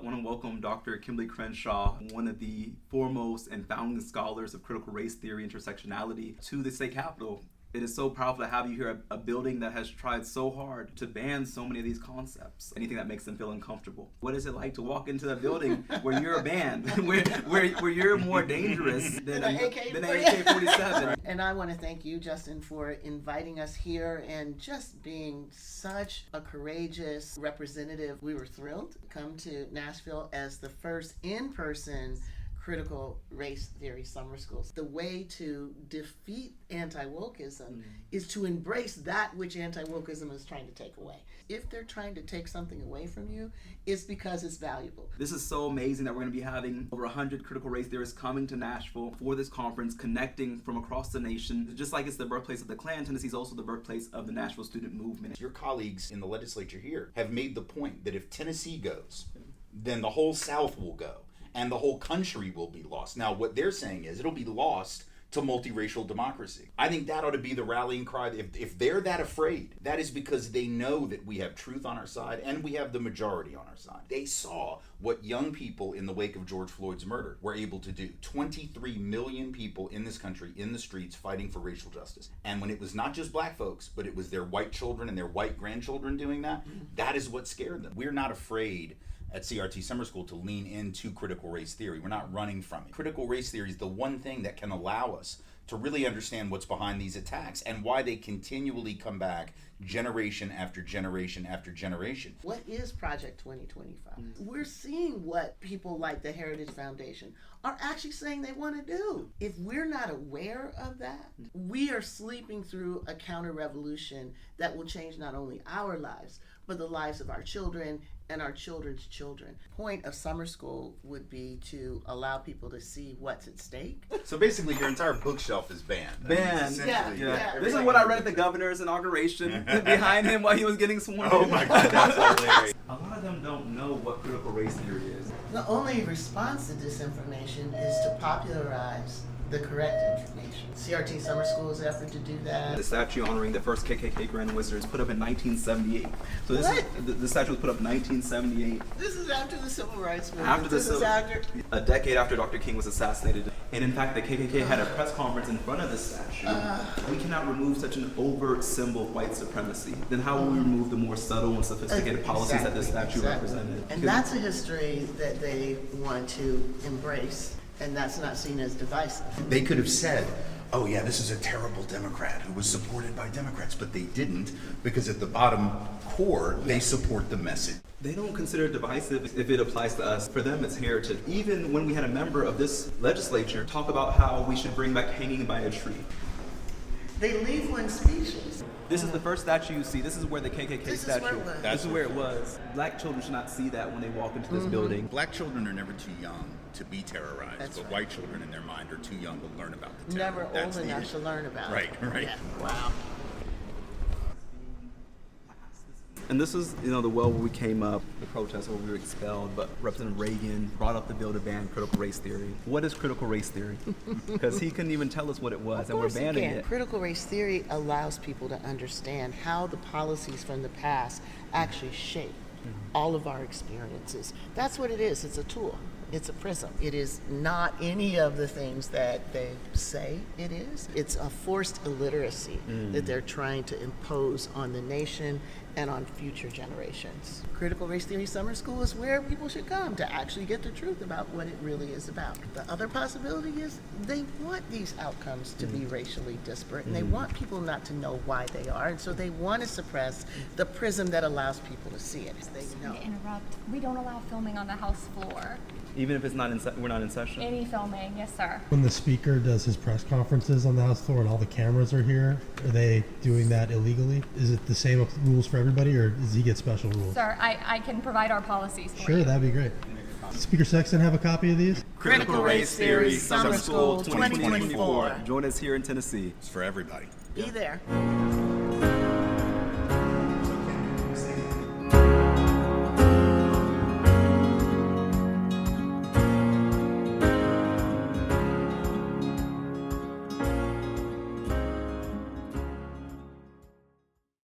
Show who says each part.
Speaker 1: want to welcome Dr. Kimberly Crenshaw, one of the foremost and founding scholars of critical race theory intersectionality, to the state capitol. It is so powerful to have you here, a building that has tried so hard to ban so many of these concepts, anything that makes them feel uncomfortable. What is it like to walk into a building where you're banned, where you're more dangerous than an AK-47?
Speaker 2: And I want to thank you, Justin, for inviting us here and just being such a courageous representative. We were thrilled to come to Nashville as the first in-person critical race theory summer schools. The way to defeat anti-wokeism is to embrace that which anti-wokeism is trying to take away. If they're trying to take something away from you, it's because it's valuable.
Speaker 1: This is so amazing that we're going to be having over 100 critical race theorists coming to Nashville for this conference, connecting from across the nation. Just like it's the birthplace of the Klan, Tennessee is also the birthplace of the Nashville student movement.
Speaker 3: Your colleagues in the legislature here have made the point that if Tennessee goes, then the whole South will go. And the whole country will be lost. Now, what they're saying is it'll be lost to multiracial democracy. I think that ought to be the rallying cry. If they're that afraid, that is because they know that we have truth on our side and we have the majority on our side. They saw what young people in the wake of George Floyd's murder were able to do. 23 million people in this country in the streets fighting for racial justice. And when it was not just black folks, but it was their white children and their white grandchildren doing that, that is what scared them. We're not afraid at CRT Summer School to lean into critical race theory. We're not running from it. Critical race theory is the one thing that can allow us to really understand what's behind these attacks and why they continually come back generation after generation after generation.
Speaker 2: What is Project 2025? We're seeing what people like the Heritage Foundation are actually saying they want to do. If we're not aware of that, we are sleeping through a counter-revolution that will change not only our lives, but the lives of our children and our children's children. Point of summer school would be to allow people to see what's at stake.
Speaker 3: So basically your entire bookshelf is banned.
Speaker 1: Banned.
Speaker 2: Yeah.
Speaker 1: This is what I read at the governor's inauguration behind him while he was getting sworn in.
Speaker 3: Oh my God, that's hilarious.
Speaker 1: A lot of them don't know what critical race theory is.
Speaker 2: The only response to disinformation is to popularize the correct information. CRT Summer School's effort to do that.
Speaker 1: The statue honoring the first KKK Grand Wizards put up in 1978. So this is, the statue was put up in 1978.
Speaker 2: This is after the Civil Rights Movement.
Speaker 1: A decade after Dr. King was assassinated. And in fact, the KKK had a press conference in front of the statue. We cannot remove such an overt symbol of white supremacy. Then how will we remove the more subtle and sophisticated policies that this statue represented?
Speaker 2: And that's a history that they want to embrace. And that's not seen as divisive.
Speaker 3: They could have said, oh yeah, this is a terrible Democrat who was supported by Democrats, but they didn't, because at the bottom core, they support the message.
Speaker 1: They don't consider it divisive if it applies to us. For them, it's heritage. Even when we had a member of this legislature talk about how we should bring back hanging by a tree.
Speaker 2: They leave one speechless.
Speaker 1: This is the first statue you see. This is where the KKK statue. This is where it was. Black children should not see that when they walk into this building.
Speaker 3: Black children are never too young to be terrorized,
Speaker 2: That's
Speaker 3: but
Speaker 2: right.
Speaker 3: White children in their mind are too young to learn about the terror.
Speaker 2: Never
Speaker 3: That's
Speaker 2: old
Speaker 3: the
Speaker 2: enough
Speaker 3: issue.
Speaker 2: to learn about
Speaker 3: Right,
Speaker 2: it.
Speaker 3: right.
Speaker 2: Yeah. Wow.
Speaker 1: And this is, the well where we came up, the protest where we were expelled, but Representative Reagan brought up the bill to ban critical race theory. What is critical race theory? Because he couldn't even tell us what it was, and we're banning it.
Speaker 2: Critical race theory allows people to understand how the policies from the past actually shape all of our experiences. That's what it is. It's a tool. It's a prism. It is not any of the things that they say it is. It's a forced illiteracy that they're trying to impose on the nation and on future generations. Critical Race Theory Summer School is where people should come to actually get the truth about what it really is about. The other possibility is they want these outcomes to be racially disparate, and they want people not to know why they are, and so they want to suppress the prism that allows people to see it. They know.
Speaker 4: To interrupt, we don't allow filming on the House floor.
Speaker 1: Even if it's not we're not in session?
Speaker 4: Any filming, yes sir.
Speaker 5: When the speaker does his press conferences on the House floor and all the cameras are here, are they doing that illegally? Is it the same rules for everybody, or does he get special rules?
Speaker 4: Sir, I can provide our policies for you.
Speaker 5: Sure, that'd be great. Speaker Sexton have a copy of these?
Speaker 1: Critical Race Theory Summer School 2024. Join us here in Tennessee.
Speaker 3: It's for everybody.
Speaker 2: Be there.